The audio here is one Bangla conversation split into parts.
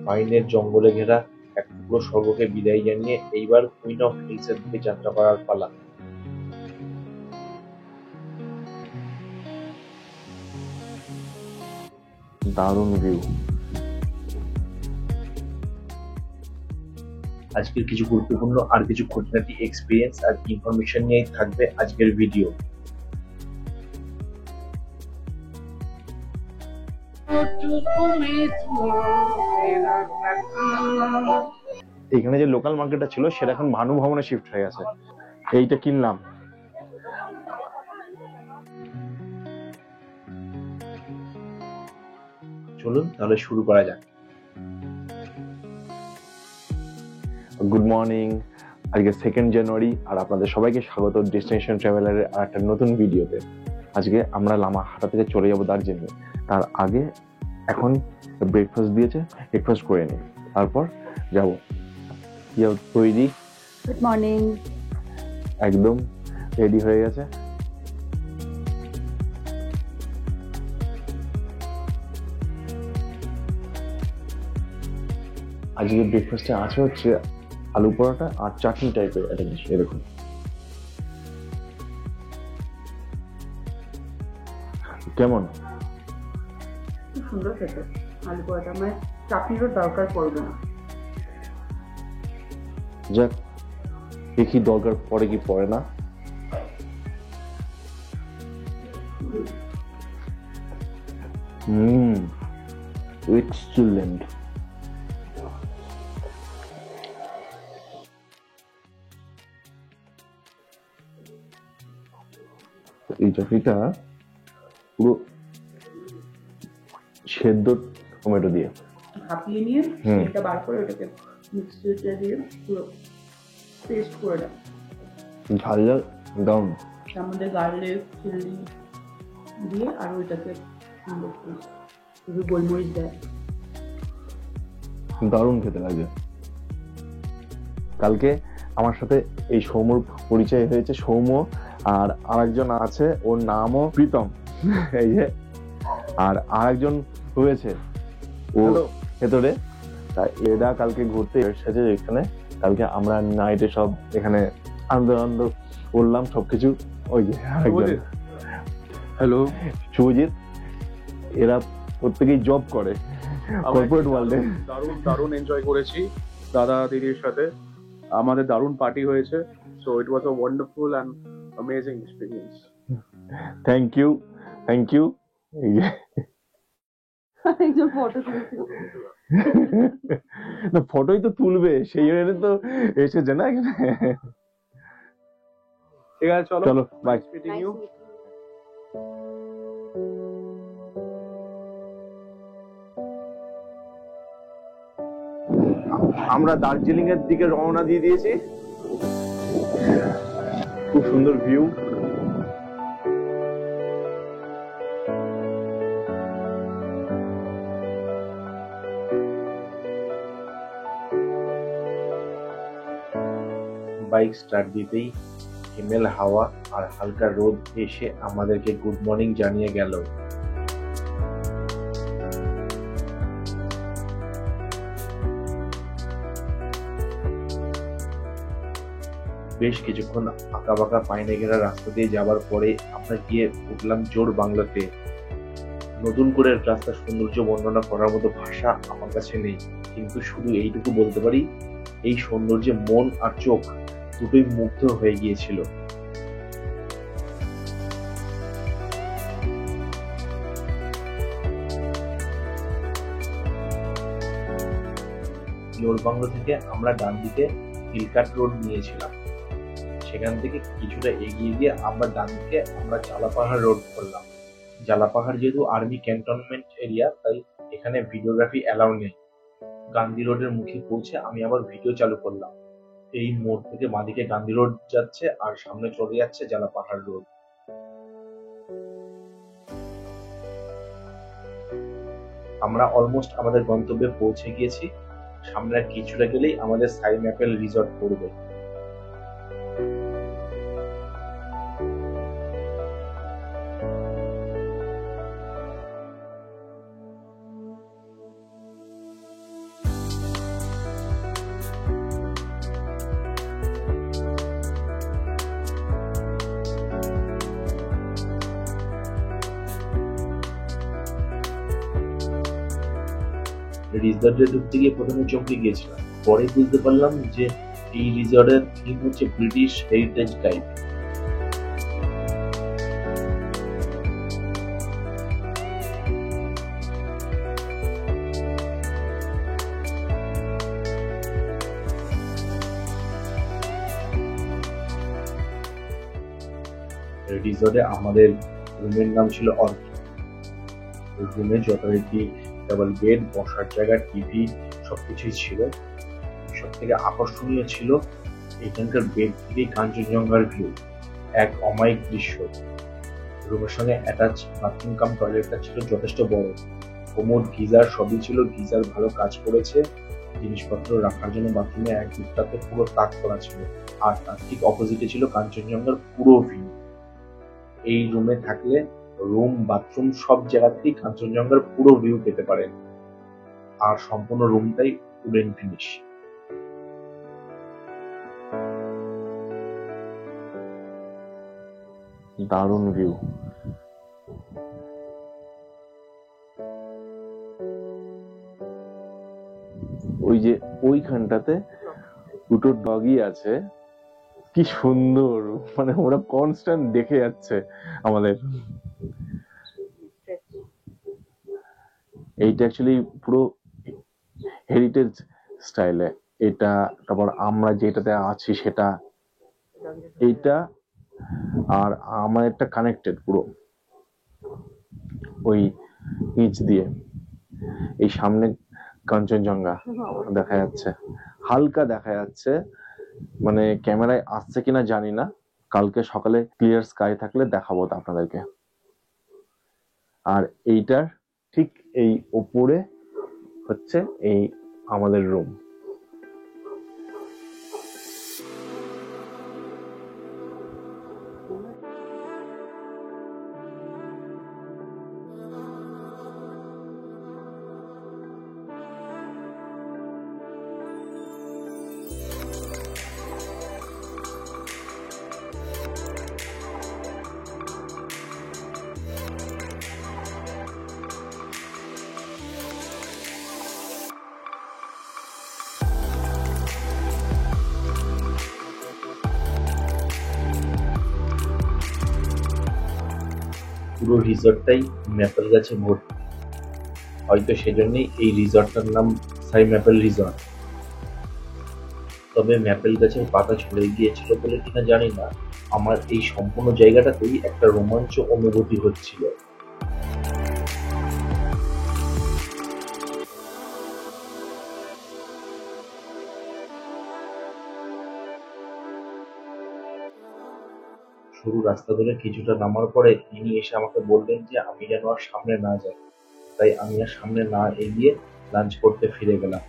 পাইনের জঙ্গলে ঘেরা এক টুকরো স্বর্গকে বিদায় জানিয়ে এইবার কুইন অফ হিলসের দিকে যাত্রা করার পালা। দারুণ ভিউ। আজকের কিছু গুরুত্বপূর্ণ আর কিছু খুঁটিনাটি এক্সপিরিয়েন্স আর ইনফরমেশন নিয়েই থাকবে আজকের ভিডিও। এখানে যে লোকাল মার্কেটটা ছিল সেটা এখন ভানু ভবনে শিফট হয়ে গেছে। এইটা কিনলাম। চলুন তাহলে শুরু করা যাক। গুড মর্নিং, আজকে 2nd জানুয়ারি আর আপনাদের সবাইকে স্বাগত ডেস্টিনেশন ট্রাভেলারের আর একটা নতুন ভিডিওতে। আজকে আমরা লামাহাটা থেকে চলে যাবো দার্জিলিং। তার আগে এখন ব্রেকফাস্ট দিয়েছে, ব্রেকফাস্ট করে নিই, তারপর যাবো। তৈরি? Good morning. একদম রেডি হয়ে গেছে। আজকে ব্রেকফাস্টে আছে হচ্ছে আলু পরোটা আর চাটনি টাইপের একটা জিনিস, এরকম। কেমন? খুব সুন্দর খেতে আলু পরোটা, মানে চাটনিরও দরকার পড়বে না। যাক, দেখি দরকার পড়ে কি পড়ে না। এক্সিলেন্ট। এই চাটনিটা পুরো সেদ্ধ টমেটো দিয়ে ভাপিয়ে নিয়ে এটা বার করে ওটাকে মিক্সিতে দিয়ে পুরো পেস্ট করে দেয়। ঝাল ঝাল দারুণ। তার মধ্যে গার্লিক চিলি দিয়ে আর ওইটাকে সুন্দর করে একটু গোলমরিচ দেয়। দারুণ খেতে লাগে। কালকে আমার সাথে এই সৌম্যর পরিচয় হয়েছে। সৌম্য আর আরেকজন আছে, ওর নামও প্রীতম, এই যে। আর আরেকজন হয়েছে ও ভেতরে। তাই এরা কালকে ঘুরতে এসেছে এখানে। কালকে আমরা নাইটে সব এখানে আনন্দ করলাম সবকিছু। ওই যে আরেকজন, হ্যালো শুভজিৎ। এরা প্রত্যেকেই জব করে কর্পোরেট ওয়ার্ল্ডে। দারুণ এনজয় করেছি দাদা দিদির সাথে। আমাদের দারুণ পার্টি হয়েছে। So it was a wonderful and amazing experience. Thank you. একজন ফটো তুলছিল না, ফটোই তো তুলবে, সেই জন্য তো এসেছে না এখানে। ঠিক আছে, চলো বাই। আমরা দার্জিলিং এর দিকে রওনা দিয়ে দিয়েছি। খুব সুন্দর ভিউ। বাইক স্টার্ট দিতেই হিমেল হাওয়া আর হালকা রোদ এসে আমাদেরকে গুড মর্নিং জানিয়ে গেল। বেশ কিছুক্ষণ আঁকা বাঁকা পাইনে ঘেরা রাস্তা দিয়ে যাবার পরে আমরা গিয়ে উঠলাম জোর বাংলাতে। নতুন করে রাস্তার সৌন্দর্য বর্ণনা করার মতো ভাষা আমার কাছে নেই, কিন্তু শুধু এইটুকু বলতে পারি, এই সৌন্দর্যে মন আর চোখ দুটোই মুগ্ধ হয়ে গিয়েছিল। জোর বাংলা থেকে আমরা ডান দিকে হিলকাট রোড নিয়েছিলাম। সেখান থেকে কিছুটা এগিয়ে গিয়ে আমরা ডান দিকে আমরা জালাপাহাড় রোড করলাম। জালাপাহাড় যেহেতু আর্মি ক্যান্টনমেন্ট এরিয়া, তাই এখানে ভিডিওগ্রাফি অ্যালাউ নেই। গান্ধী রোডের মুখে পৌঁছে আমি আবার ভিডিও চালু করলাম। এই মোড় থেকে বাঁদিকে গান্ধী রোড যাচ্ছে আর সামনে চলে যাচ্ছে জালাপাহাড় রোড। আমরা অলমোস্ট আমাদের গন্তব্যে পৌঁছে গিয়েছি। সামনে আর কিছুটা গেলেই আমাদের সাই ম্যাপেল রিসর্ট পড়বে। রিসর্টে ঢুকতে গিয়ে প্রথমে চমকে গিয়েছিলাম, পরে বুঝতে পারলাম যে এই রিসর্টের থিম হচ্ছে ব্রিটিশ হেরিটেজ গাইড। রিসর্টে আমাদের রুমের নাম ছিল অর্কিড। রুমে যথারীতি ডাবল বেড, বসার জায়গা, টিভি সবকিছুই ছিল। সব থেকে আকর্ষণীয় ছিল এখানকার বেড থেকে কাঞ্চনজঙ্ঘার ভিউ, এক অমায়িক দৃশ্য। রুমের সঙ্গে অ্যাটাচ বাথরুম কাম টয়লেটটা ছিল যথেষ্ট বড়। কোমোড, গিজার সবই ছিল। গিজার ভালো কাজ করেছে। জিনিসপত্র রাখার জন্য বাথরুমে এক দিকটাতে পুরো তাক করা ছিল, আর তার ঠিক অপোজিটে ছিল কাঞ্চনজঙ্ঘার পুরো ভিউ। এই রুমে থাকলে রুম, বাথরুম সব জায়গাতেই কাঞ্চনজঙ্ঘার পুরো ভিউ পেতে পারেন, আর সম্পূর্ণ রুমটাই উডেন ফিনিশ। দারুণ ভিউ। ওই যে ওইখানটাতে দুটো ডগি আছে, কি সুন্দর, মানে ওরা কনস্ট্যান্ট দেখে যাচ্ছে আমাদের। এইটা অ্যাকচুয়ালি পুরো হেরিটেজ স্টাইলে। এটা তারপর আমরা যেটাতে আছি সেটা, এইটা আর আমাদেরটা কানেক্টেড পুরো ওই নিচ দিয়ে। এই সামনে কাঞ্চনজঙ্ঘা দেখা যাচ্ছে, হালকা দেখা যাচ্ছে, মানে ক্যামেরায় আসছে কিনা জানি না, কালকে সকালে ক্লিয়ার স্কাই থাকলে দেখাবো আপনাদেরকে। আর এইটার ঠিক এই ওপরে হচ্ছে এই আমাদের রুম। পুরো রিসর্টটাই ম্যাপেল গাছে ভর্তি। হয়তো সেজন্যই এই রিসর্টটার নাম সাই ম্যাপেল রিসর্ট। তবে ম্যাপেল গাছের পাতা ঝরে গিয়েছিল বলে কিনা জানি না, আমার এই সম্পূর্ণ জায়গাটাতেই একটা রোমাঞ্চ অনুভূতি হচ্ছিল। সরু রাস্তা ধরে কিছুটা নামার পরে ইনি এসে আমাকে বললেন যে আমি যেন আর সামনে না যাই। তাই আমি আর সামনে না এগিয়ে লাঞ্চ করতে ফিরে গেলাম।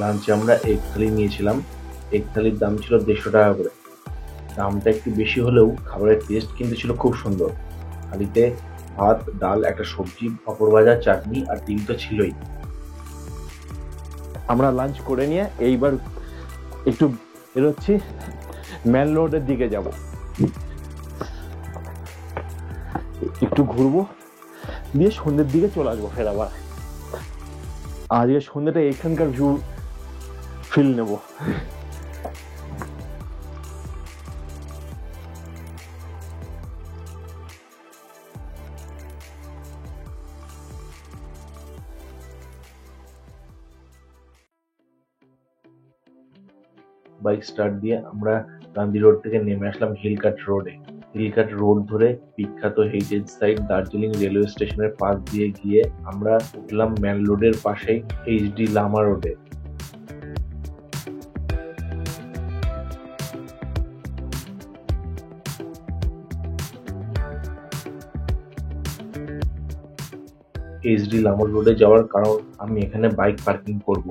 লাঞ্চে আমরা এগ থালি নিয়েছিলাম। এগ থালির দাম ছিল 150 টাকা করে। দামটা একটু বেশি হলেও খাবারের টেস্ট কিন্তু ছিল খুব সুন্দর। থালিতে ভাত, ডাল, একটা সবজি, পাঁপড় ভাজা, চাটনি আর ডিম তো ছিলই। আমরা লাঞ্চ করে নিয়ে এইবার একটু বেরোচ্ছি, মেন রোডের দিকে যাব, একটু ঘুরবো, দিয়ে সন্ধ্যের দিকে চলে আসবো ফের আবার। আজকে সন্ধ্যেটা এখানকার ভিউ ফিল নেব। বাইক স্টার্ট দিয়ে আমরা গান্ধী রোড থেকে নেমে আসলাম হিলকাট রোডে। হিলকাট রোড ধরে বিখ্যাত হেরিটেজ সাইট দার্জিলিং রেলওয়ে স্টেশনের পাশ দিয়ে গিয়ে আমরা উঠলাম মেন রোডের পাশেই এইচডি লামা রোডে। এইচডি লামা রোডে যাওয়ার কারণ আমি এখানে বাইক পার্কিং করব।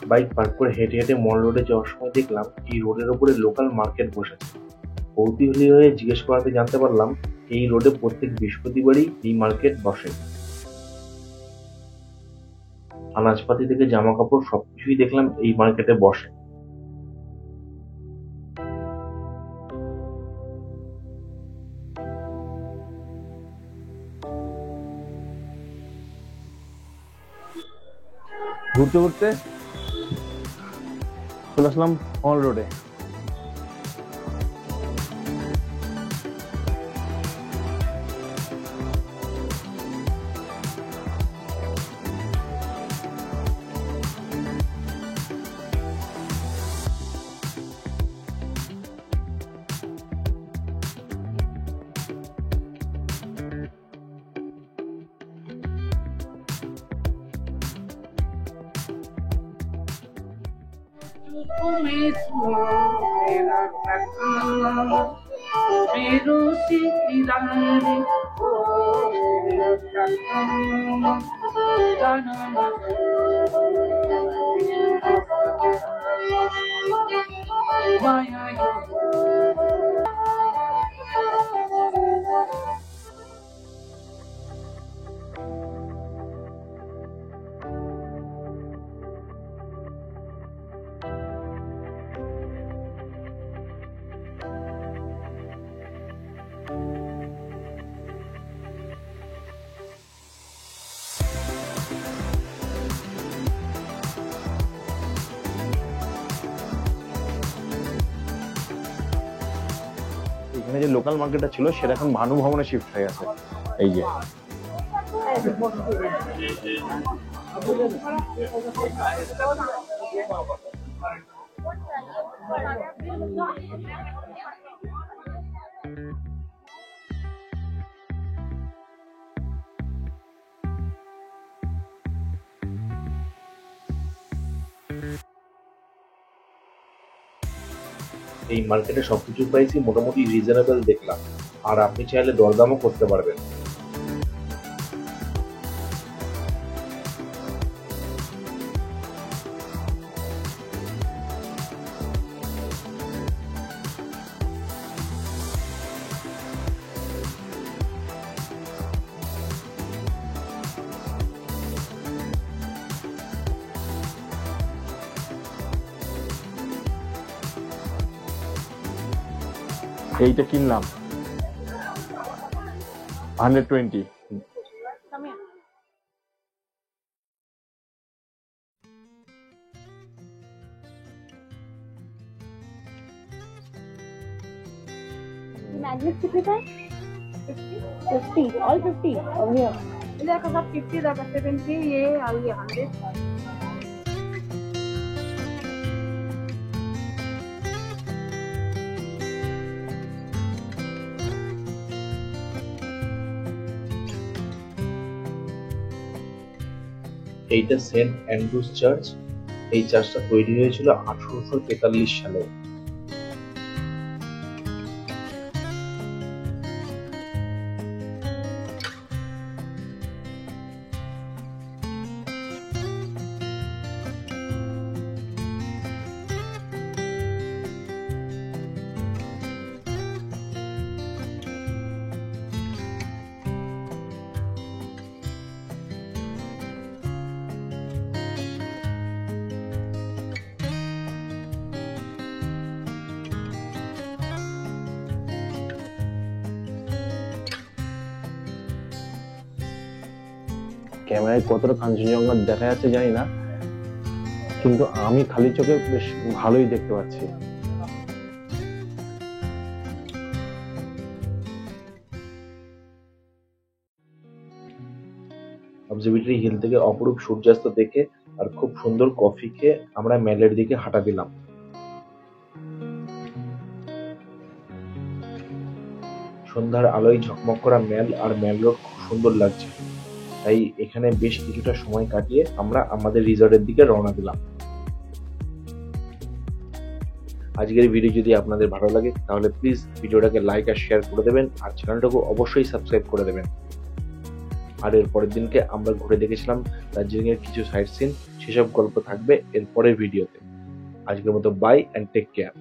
বাইক পার্ক করে হেঁটে হেঁটে মল রোডে যাওয়ার সময় দেখলাম এই রোডের ওপরে লোকাল মার্কেট বসেছে। কৌতূহলী হয়ে জিজ্ঞেস করাতে জানতে পারলাম এই রোডে প্রত্যেক বৃহস্পতিবারই এই মার্কেট বসে। আনাজপাতি থেকে জামা কাপড় সবকিছুই দেখলাম এই মার্কেটে বসে। ঘুরতে ঘুরতে চলে আসলাম মল রোডে। এখানে যে লোকাল মার্কেটটা ছিল সেটা এখন ভানু ভবনে শিফট হয়ে গেছে। এই যে এই মার্কেটে সবকিছু প্রাইসই মোটামুটি রিজনেবল দেখলাম, আর আপনি চাইলে দরদামও করতে পারবেন। এইটা কিনলাম 120। Magnet कितने का? 50, all 50 over here. इधर का सब 50 का 70 ये और ये 100. এইটা সেন্ট অ্যান্ড্রুজ চার্চ। এই চার্চটা তৈরি হয়েছিল 1843 সালে। ক্যামেরায় কতটা কাঞ্চনজঙ্ঘা দেখা যাচ্ছে জানি না, কিন্তু আমি খালি চোখে বেশ ভালোই দেখতে পাচ্ছি। অবজারভেটরি হিল থেকে অপরূপ সূর্যাস্ত দেখে আর খুব সুন্দর কফি খেয়ে আমরা মেলের দিকে হাঁটা দিলাম। সন্ধ্যার আলোয় ঝকমক করা মেল আর মেল রোড খুব সুন্দর লাগছে, তাই এখানে বেশ কিছুটা সময় কাটিয়ে আমরা আমাদের রিসর্টের দিকে রওনা দিলাম। আজকের ভিডিও যদি আপনাদের ভালো লাগে তাহলে প্লিজ ভিডিওটাকে লাইক আর শেয়ার করে দেবেন, আর চ্যানেলটাকে অবশ্যই সাবস্ক্রাইব করে দেবেন। আর এর পরের দিনকে আমরা ঘুরে দেখেছিলাম দার্জিলিং এর কিছু সাইট সিন, সেসব গল্প থাকবে এর পরের ভিডিওতে। আজকের মতো বাই অ্যান্ড টেক কেয়ার।